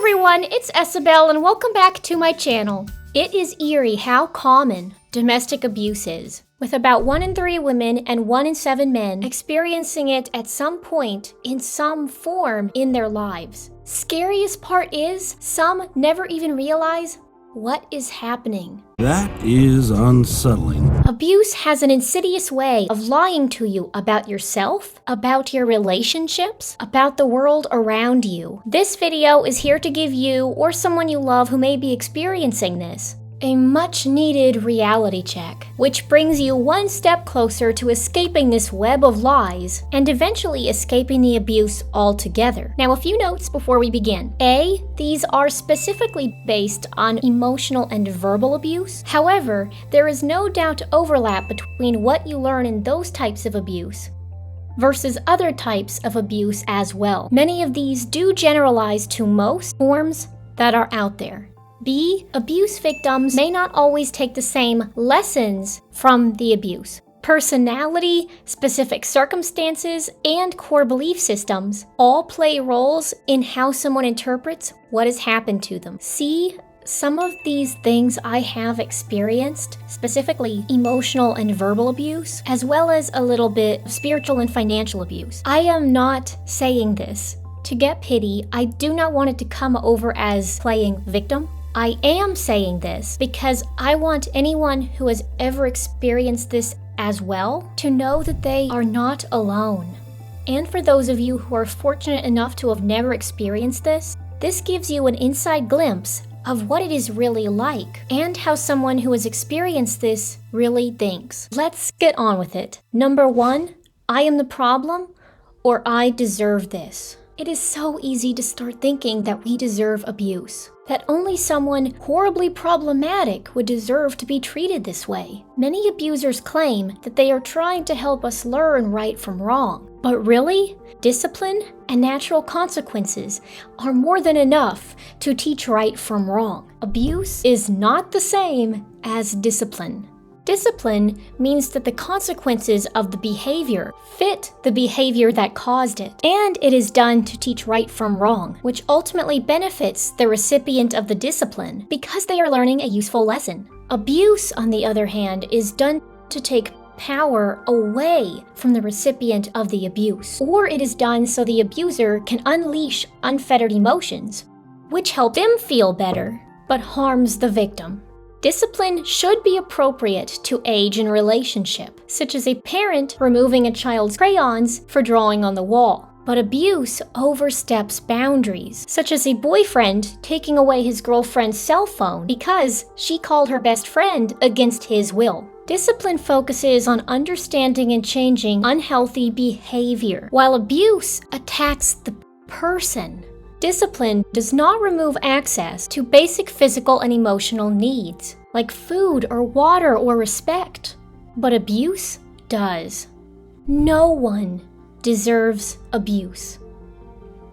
everyone, it's Esabelle and welcome back to my channel. It is eerie how common domestic abuse is, with about 1 in 3 women and 1 in 7 men experiencing it at some point in some form in their lives. Scariest part is, some never even realize what is happening. That is unsettling. Abuse has an insidious way of lying to you about yourself, about your relationships, about the world around you. This video is here to give you, or someone you love who may be experiencing this, a much-needed reality check, which brings you one step closer to escaping this web of lies and eventually escaping the abuse altogether. Now, a few notes before we begin. A, these are specifically based on emotional and verbal abuse. However, there is no doubt overlap between what you learn in those types of abuse versus other types of abuse as well. Many of these do generalize to most forms that are out there. B, abuse victims may not always take the same lessons from the abuse. Personality, specific circumstances, and core belief systems all play roles in how someone interprets what has happened to them. C, some of these things I have experienced, specifically emotional and verbal abuse, as well as a little bit of spiritual and financial abuse. I am not saying this to get pity. I do not want it to come over as playing victim. I am saying this because I want anyone who has ever experienced this as well to know that they are not alone. And for those of you who are fortunate enough to have never experienced this gives you an inside glimpse of what it is really like and how someone who has experienced this really thinks. Let's get on with it. Number 1, I am the problem, or I deserve this. It is so easy to start thinking that we deserve abuse, that only someone horribly problematic would deserve to be treated this way. Many abusers claim that they are trying to help us learn right from wrong. But really, discipline and natural consequences are more than enough to teach right from wrong. Abuse is not the same as discipline. Discipline means that the consequences of the behavior fit the behavior that caused it, and it is done to teach right from wrong, which ultimately benefits the recipient of the discipline because they are learning a useful lesson. Abuse, on the other hand, is done to take power away from the recipient of the abuse, or it is done so the abuser can unleash unfettered emotions, which help them feel better, but harms the victim. Discipline should be appropriate to age and relationship, such as a parent removing a child's crayons for drawing on the wall. But abuse oversteps boundaries, such as a boyfriend taking away his girlfriend's cell phone because she called her best friend against his will. Discipline focuses on understanding and changing unhealthy behavior, while abuse attacks the person. Discipline does not remove access to basic physical and emotional needs, like food or water or respect. But abuse does. No one deserves abuse.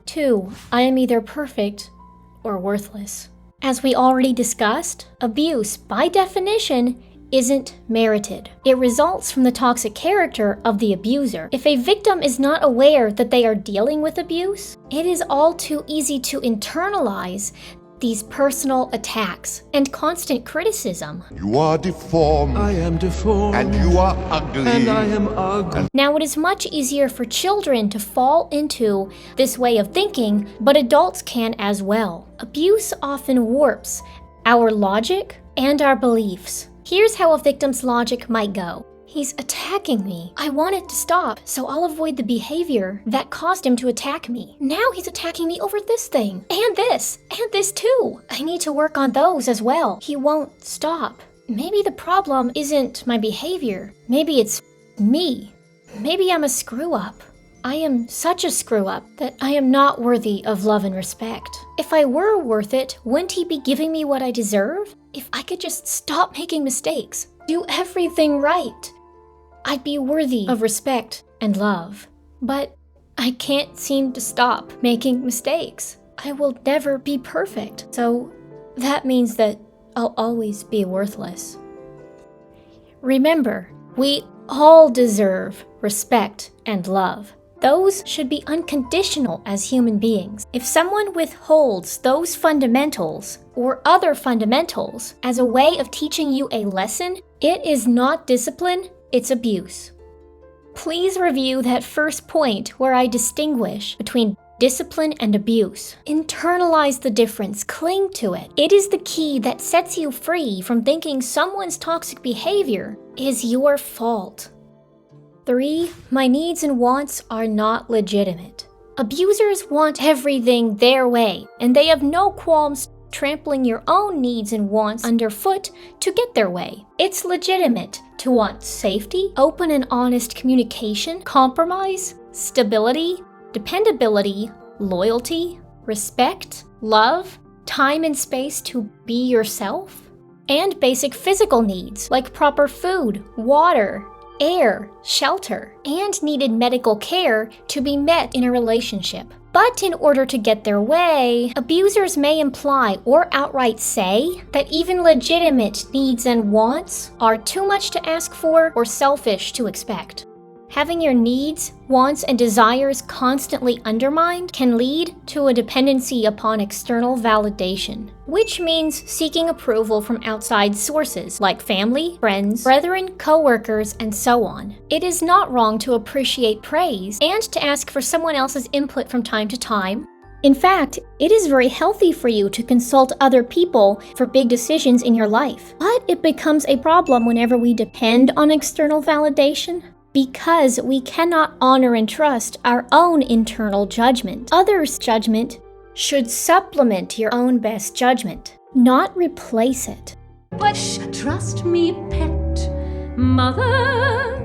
2, I am either perfect or worthless. As we already discussed, abuse, by definition, isn't merited. It results from the toxic character of the abuser. If a victim is not aware that they are dealing with abuse, it is all too easy to internalize these personal attacks and constant criticism. You are deformed. I am deformed. And you are ugly. And I am ugly. Now, it is much easier for children to fall into this way of thinking, but adults can as well. Abuse often warps our logic and our beliefs. Here's how a victim's logic might go. He's attacking me. I want it to stop, so I'll avoid the behavior that caused him to attack me. Now he's attacking me over this thing, and this too. I need to work on those as well. He won't stop. Maybe the problem isn't my behavior. Maybe it's me. Maybe I'm a screw-up. I am such a screw-up that I am not worthy of love and respect. If I were worth it, wouldn't he be giving me what I deserve? If I could just stop making mistakes, do everything right, I'd be worthy of respect and love. But I can't seem to stop making mistakes. I will never be perfect, so that means that I'll always be worthless. Remember, we all deserve respect and love. Those should be unconditional as human beings. If someone withholds those fundamentals or other fundamentals as a way of teaching you a lesson, it is not discipline, it's abuse. Please review that first point where I distinguish between discipline and abuse. Internalize the difference, cling to it. It is the key that sets you free from thinking someone's toxic behavior is your fault. 3. My needs and wants are not legitimate. Abusers want everything their way, and they have no qualms trampling your own needs and wants underfoot to get their way. It's legitimate to want safety, open and honest communication, compromise, stability, dependability, loyalty, respect, love, time and space to be yourself, and basic physical needs like proper food, water, air, shelter, and needed medical care to be met in a relationship. But in order to get their way, abusers may imply or outright say that even legitimate needs and wants are too much to ask for or selfish to expect. Having your needs, wants, and desires constantly undermined can lead to a dependency upon external validation, which means seeking approval from outside sources like family, friends, brethren, co-workers, and so on. It is not wrong to appreciate praise and to ask for someone else's input from time to time. In fact, it is very healthy for you to consult other people for big decisions in your life. But it becomes a problem whenever we depend on external validation, because we cannot honor and trust our own internal judgment. Others' judgment should supplement your own best judgment, not replace it. But trust me, pet. Mother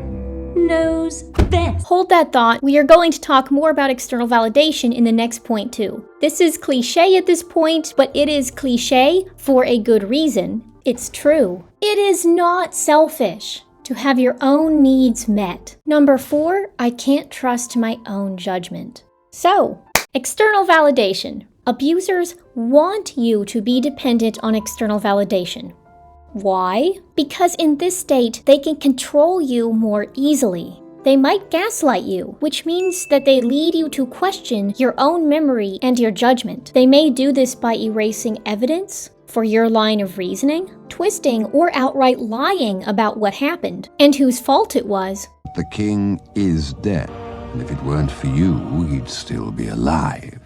knows best. Hold that thought. We are going to talk more about external validation in the next point too. This is cliche at this point, but it is cliche for a good reason. It's true. It is not selfish to have your own needs met. Number 4, I can't trust my own judgment. So, external validation. Abusers want you to be dependent on external validation. Why? Because in this state, they can control you more easily. They might gaslight you, which means that they lead you to question your own memory and your judgment. They may do this by erasing evidence for your line of reasoning, twisting or outright lying about what happened and whose fault it was. The king is dead, and if it weren't for you, he'd still be alive.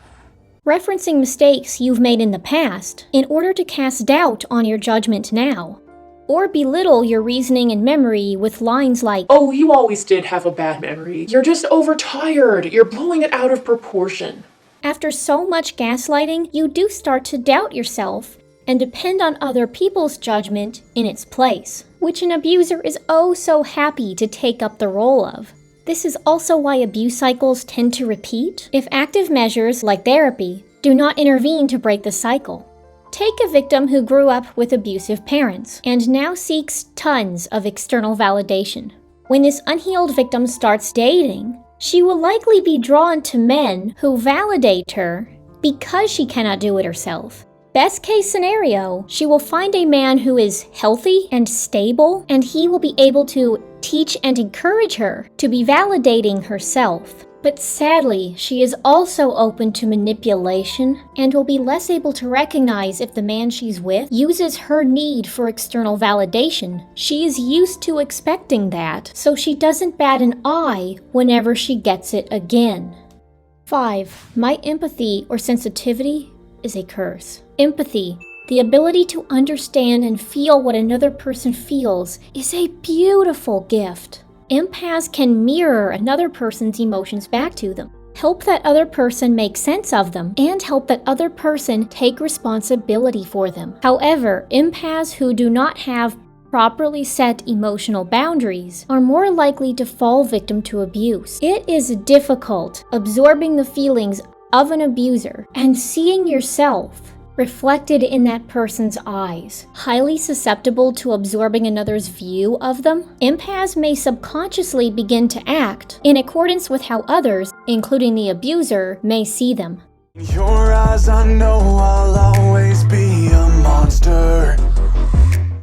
Referencing mistakes you've made in the past in order to cast doubt on your judgment now. Or belittle your reasoning and memory with lines like, "Oh, you always did have a bad memory. You're just overtired. You're blowing it out of proportion." After so much gaslighting, you do start to doubt yourself and depend on other people's judgment in its place, which an abuser is oh so happy to take up the role of. This is also why abuse cycles tend to repeat if active measures like therapy do not intervene to break the cycle. Take a victim who grew up with abusive parents and now seeks tons of external validation. When this unhealed victim starts dating, she will likely be drawn to men who validate her because she cannot do it herself. Best case scenario, she will find a man who is healthy and stable, and he will be able to teach and encourage her to be validating herself. But sadly, she is also open to manipulation and will be less able to recognize if the man she's with uses her need for external validation. She is used to expecting that, so she doesn't bat an eye whenever she gets it again. 5. My empathy or sensitivity is a curse. Empathy, the ability to understand and feel what another person feels, is a beautiful gift. Empaths can mirror another person's emotions back to them, help that other person make sense of them, and help that other person take responsibility for them. However, empaths who do not have properly set emotional boundaries are more likely to fall victim to abuse. It is difficult absorbing the feelings of an abuser and seeing yourself reflected in that person's eyes. Highly susceptible to absorbing another's view of them, empaths may subconsciously begin to act in accordance with how others, including the abuser, may see them. In your eyes, I know I'll always be a monster.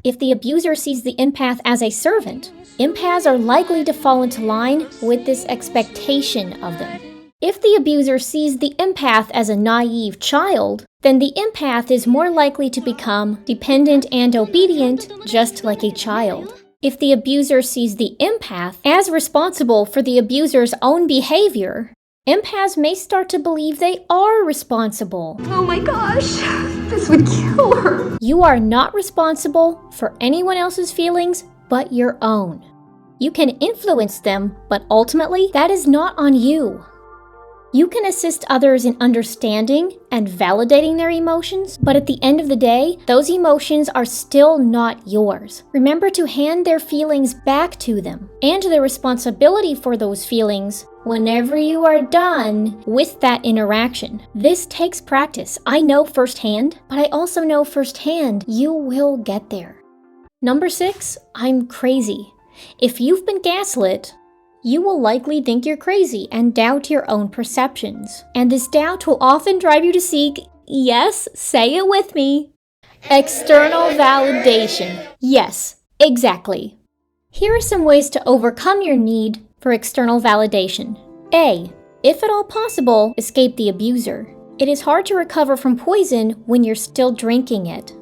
If the abuser sees the empath as a servant, Empaths are likely to fall into line with this expectation of them. If the abuser sees the empath as a naive child, then the empath is more likely to become dependent and obedient, just like a child. If the abuser sees the empath as responsible for the abuser's own behavior, empaths may start to believe they are responsible. Oh my gosh, this would kill her. You are not responsible for anyone else's feelings but your own. You can influence them, but ultimately, that is not on you. You can assist others in understanding and validating their emotions, but at the end of the day, those emotions are still not yours. Remember to hand their feelings back to them, and the responsibility for those feelings whenever you are done with that interaction. This takes practice. I know firsthand, but I also know firsthand you will get there. Number 6, I'm crazy. If you've been gaslit, you will likely think you're crazy and doubt your own perceptions. And this doubt will often drive you to seek, yes, say it with me, external validation. Yes, exactly. Here are some ways to overcome your need for external validation. A. If at all possible, escape the abuser. It is hard to recover from poison when you're still drinking it.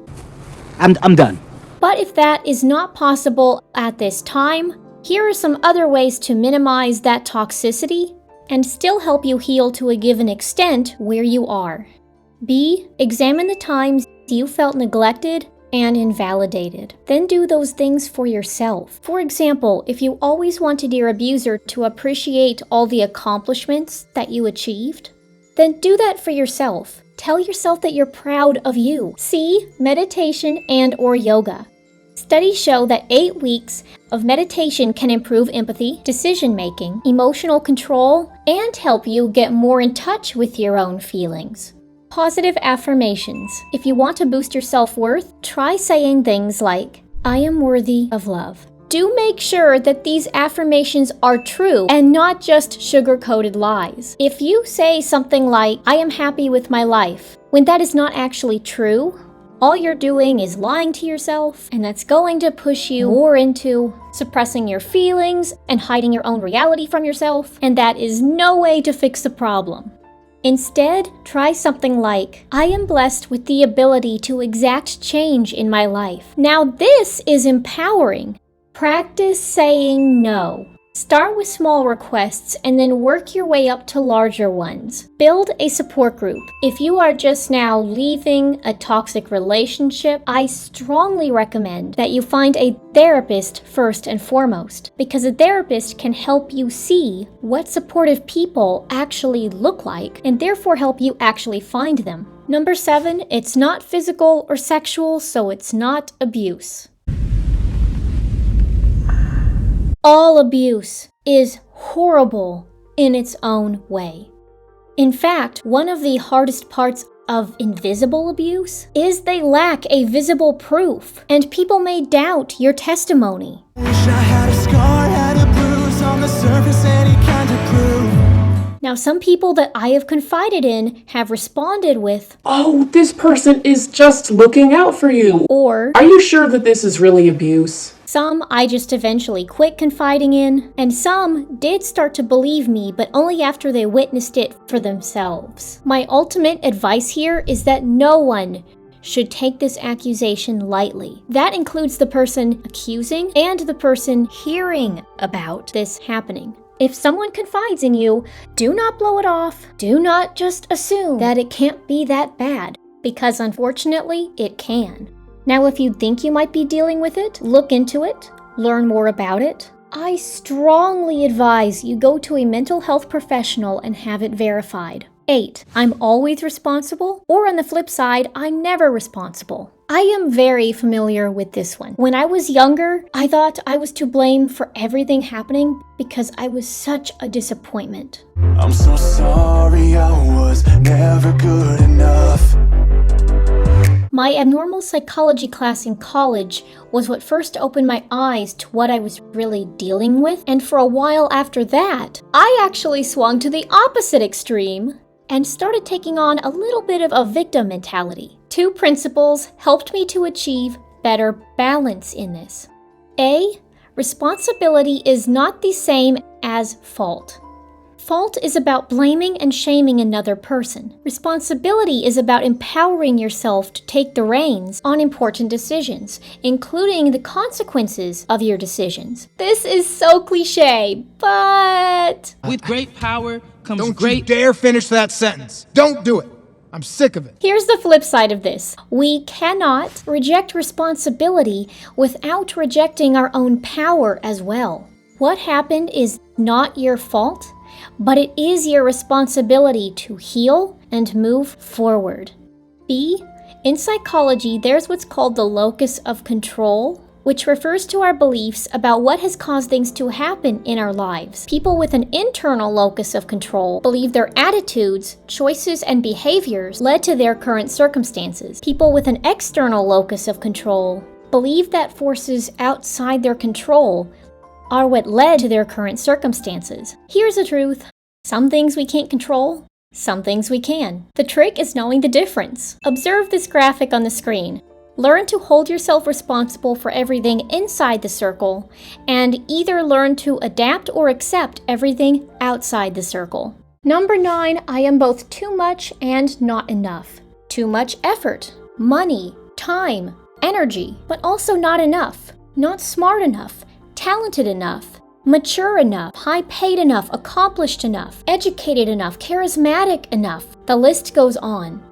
I'm done. But if that is not possible at this time, here are some other ways to minimize that toxicity and still help you heal to a given extent where you are. B. Examine the times you felt neglected and invalidated. Then do those things for yourself. For example, if you always wanted your abuser to appreciate all the accomplishments that you achieved, then do that for yourself. Tell yourself that you're proud of you. C. Meditation and/or yoga. Studies show that 8 weeks of meditation can improve empathy, decision-making, emotional control, and help you get more in touch with your own feelings. Positive affirmations. If you want to boost your self-worth, try saying things like, I am worthy of love. Do make sure that these affirmations are true and not just sugar-coated lies. If you say something like, I am happy with my life, when that is not actually true, all you're doing is lying to yourself, and that's going to push you more into suppressing your feelings and hiding your own reality from yourself, and that is no way to fix the problem. Instead, try something like, I am blessed with the ability to exact change in my life. Now this is empowering. Practice saying no. Start with small requests and then work your way up to larger ones. Build a support group. If you are just now leaving a toxic relationship, I strongly recommend that you find a therapist first and foremost, because a therapist can help you see what supportive people actually look like and therefore help you actually find them. Number 7, it's not physical or sexual, so it's not abuse. All abuse is horrible in its own way. In fact, one of the hardest parts of invisible abuse is they lack a visible proof, and people may doubt your testimony. Wish I had a scar, had a bruise on the surface, any kind of clue. Now, some people that I have confided in have responded with, Oh, this person is just looking out for you. or Are you sure that this is really abuse? some I just eventually quit confiding in, and some did start to believe me, but only after they witnessed it for themselves. My ultimate advice here is that no one should take this accusation lightly. That includes the person accusing and the person hearing about this happening. If someone confides in you, do not blow it off. Do not just assume that it can't be that bad, because unfortunately, it can. Now, if you think you might be dealing with it, look into it, learn more about it. I strongly advise you go to a mental health professional and have it verified. 8. I'm always responsible, or on the flip side, I'm never responsible. I am very familiar with this one. When I was younger, I thought I was to blame for everything happening because I was such a disappointment. I'm so sorry, I was never good enough. My abnormal psychology class in college was what first opened my eyes to what I was really dealing with, and for a while after that, I actually swung to the opposite extreme and started taking on a little bit of a victim mentality. 2 principles helped me to achieve better balance in this. A. Responsibility is not the same as fault. Fault is about blaming and shaming another person. Responsibility is about empowering yourself to take the reins on important decisions, including the consequences of your decisions. This is so cliche, but... With great power comes Don't great... you dare finish that sentence. Don't do it. I'm sick of it. Here's the flip side of this. We cannot reject responsibility without rejecting our own power as well. What happened is not your fault, but it is your responsibility to heal and move forward. B, in psychology, there's what's called the locus of control, which refers to our beliefs about what has caused things to happen in our lives. People with an internal locus of control believe their attitudes, choices, and behaviors led to their current circumstances. People with an external locus of control believe that forces outside their control are what led to their current circumstances. Here's the truth. Some things we can't control, some things we can. The trick is knowing the difference. Observe this graphic on the screen. Learn to hold yourself responsible for everything inside the circle, and either learn to adapt or accept everything outside the circle. Number 9, I am both too much and not enough. Too much effort, money, time, energy, but also not enough. Not smart enough, talented enough, mature enough, high-paid enough, accomplished enough, educated enough, charismatic enough. The list goes on.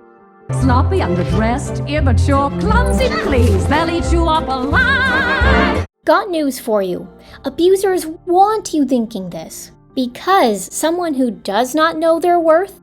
Sloppy, underdressed, immature, clumsy, please. They'll eat you up alive. Got news for you. Abusers want you thinking this, because someone who does not know their worth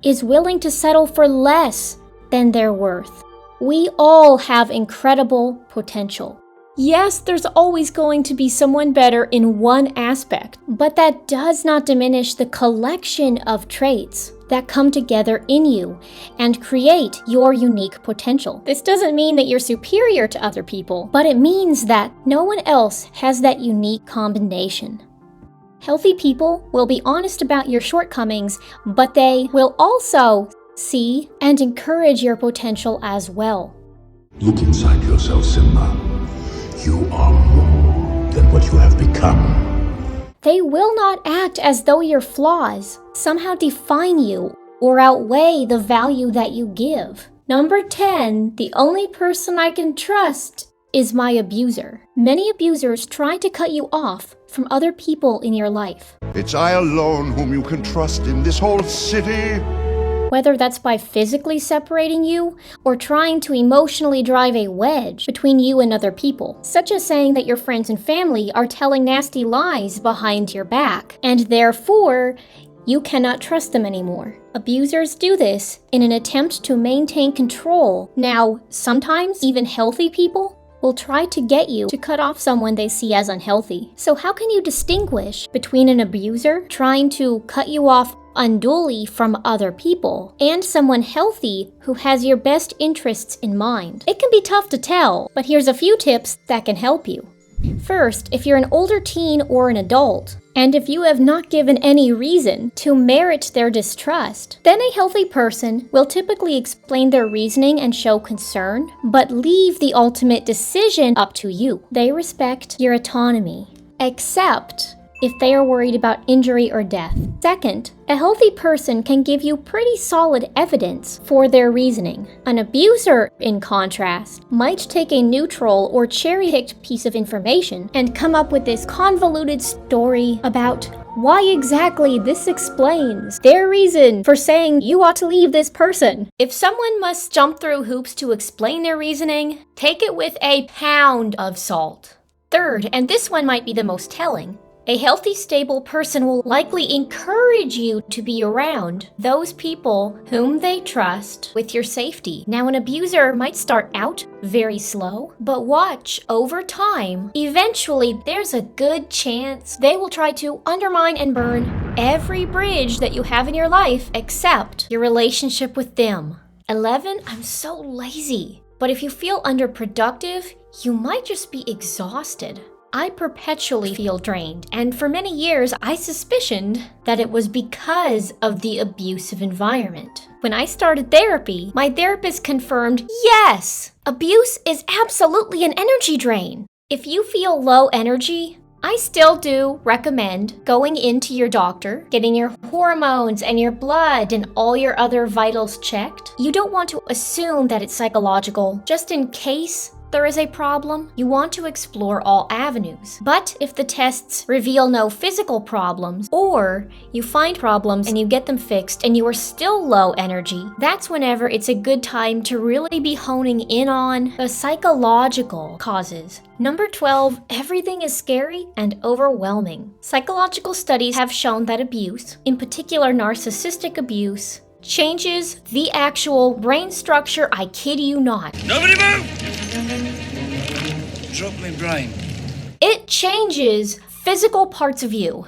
is willing to settle for less than their worth. We all have incredible potential. Yes, there's always going to be someone better in one aspect, but that does not diminish the collection of traits that come together in you and create your unique potential. This doesn't mean that you're superior to other people, but it means that no one else has that unique combination. Healthy people will be honest about your shortcomings, but they will also see and encourage your potential as well. Look inside yourself, Simba. You are more than what you have become. They will not act as though your flaws somehow define you or outweigh the value that you give. Number 10, the only person I can trust is my abuser. Many abusers try to cut you off from other people in your life. It's I alone whom you can trust in this whole city. Whether that's by physically separating you or trying to emotionally drive a wedge between you and other people, such as saying that your friends and family are telling nasty lies behind your back, and therefore, you cannot trust them anymore. Abusers do this in an attempt to maintain control. Now, sometimes even healthy people will try to get you to cut off someone they see as unhealthy. So how can you distinguish between an abuser trying to cut you off unduly from other people and someone healthy who has your best interests in mind? It can be tough to tell, but here's a few tips that can help you. First, if you're an older teen or an adult, and if you have not given any reason to merit their distrust, then a healthy person will typically explain their reasoning and show concern, but leave the ultimate decision up to you. They respect your autonomy, except if they are worried about injury or death. Second, a healthy person can give you pretty solid evidence for their reasoning. An abuser, in contrast, might take a neutral or cherry-picked piece of information and come up with this convoluted story about why exactly this explains their reason for saying you ought to leave this person. If someone must jump through hoops to explain their reasoning, take it with a pound of salt. Third, and this one might be the most telling, a healthy, stable person will likely encourage you to be around those people whom they trust with your safety. Now, an abuser might start out very slow, but watch over time. Eventually, there's a good chance they will try to undermine and burn every bridge that you have in your life except your relationship with them. 11, I'm so lazy. But if you feel underproductive, you might just be exhausted. I perpetually feel drained, and for many years I suspicioned that it was because of the abusive environment. When I started therapy, my therapist confirmed, yes, abuse is absolutely an energy drain. If you feel low energy, I still do recommend going into your doctor, getting your hormones and your blood and all your other vitals checked. You don't want to assume that it's psychological, just in case there is a problem. You want to explore all avenues. But if the tests reveal no physical problems, or you find problems and you get them fixed and you are still low energy, that's whenever it's a good time to really be honing in on the psychological causes. Number 12, everything is scary and overwhelming. Psychological studies have shown that abuse, in particular narcissistic abuse, changes the actual brain structure, I kid you not. Nobody move! Drop my brain. It changes physical parts of you.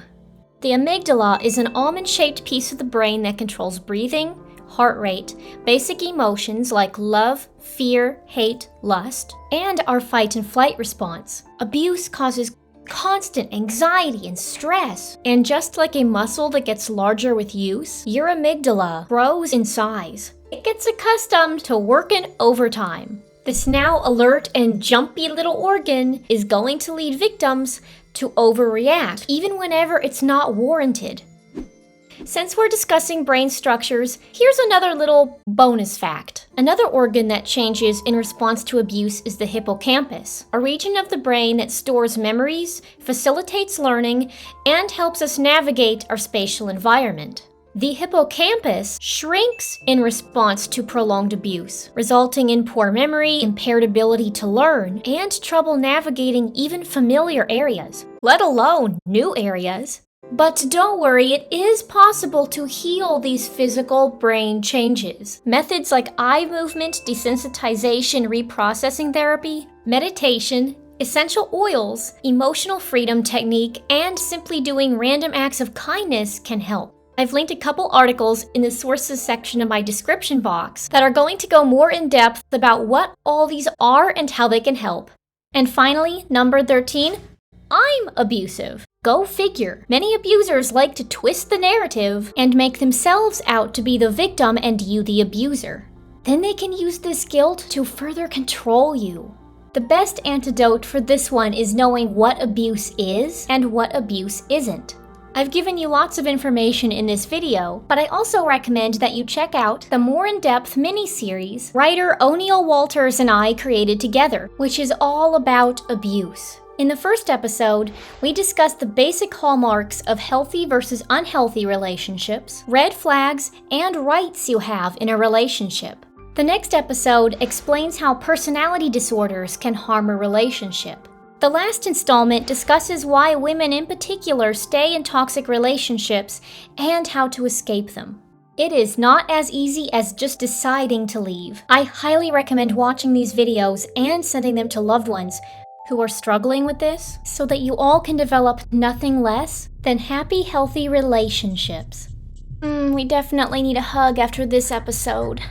The amygdala is an almond-shaped piece of the brain that controls breathing, heart rate, basic emotions like love, fear, hate, lust, and our fight and flight response. Abuse causes constant anxiety and stress. And just like a muscle that gets larger with use, your amygdala grows in size. It gets accustomed to working overtime. This now alert and jumpy little organ is going to lead victims to overreact, even whenever it's not warranted. Since we're discussing brain structures, here's another little bonus fact. Another organ that changes in response to abuse is the hippocampus, a region of the brain that stores memories, facilitates learning, and helps us navigate our spatial environment. The hippocampus shrinks in response to prolonged abuse, resulting in poor memory, impaired ability to learn, and trouble navigating even familiar areas, let alone new areas. But don't worry, it is possible to heal these physical brain changes. Methods like eye movement, desensitization, reprocessing therapy, meditation, essential oils, emotional freedom technique, and simply doing random acts of kindness can help. I've linked a couple articles in the sources section of my description box that are going to go more in depth about what all these are and how they can help. And finally, number 13, I'm abusive. Go figure. Many abusers like to twist the narrative and make themselves out to be the victim and you the abuser. Then they can use this guilt to further control you. The best antidote for this one is knowing what abuse is and what abuse isn't. I've given you lots of information in this video, but I also recommend that you check out the more in-depth mini-series writer O'Neill Walters and I created together, which is all about abuse. In the first episode, we discussed the basic hallmarks of healthy versus unhealthy relationships, red flags, and rights you have in a relationship. The next episode explains how personality disorders can harm a relationship. The last installment discusses why women in particular stay in toxic relationships and how to escape them. It is not as easy as just deciding to leave. I highly recommend watching these videos and sending them to loved ones who are struggling with this so that you all can develop nothing less than happy, healthy relationships. We definitely need a hug after this episode.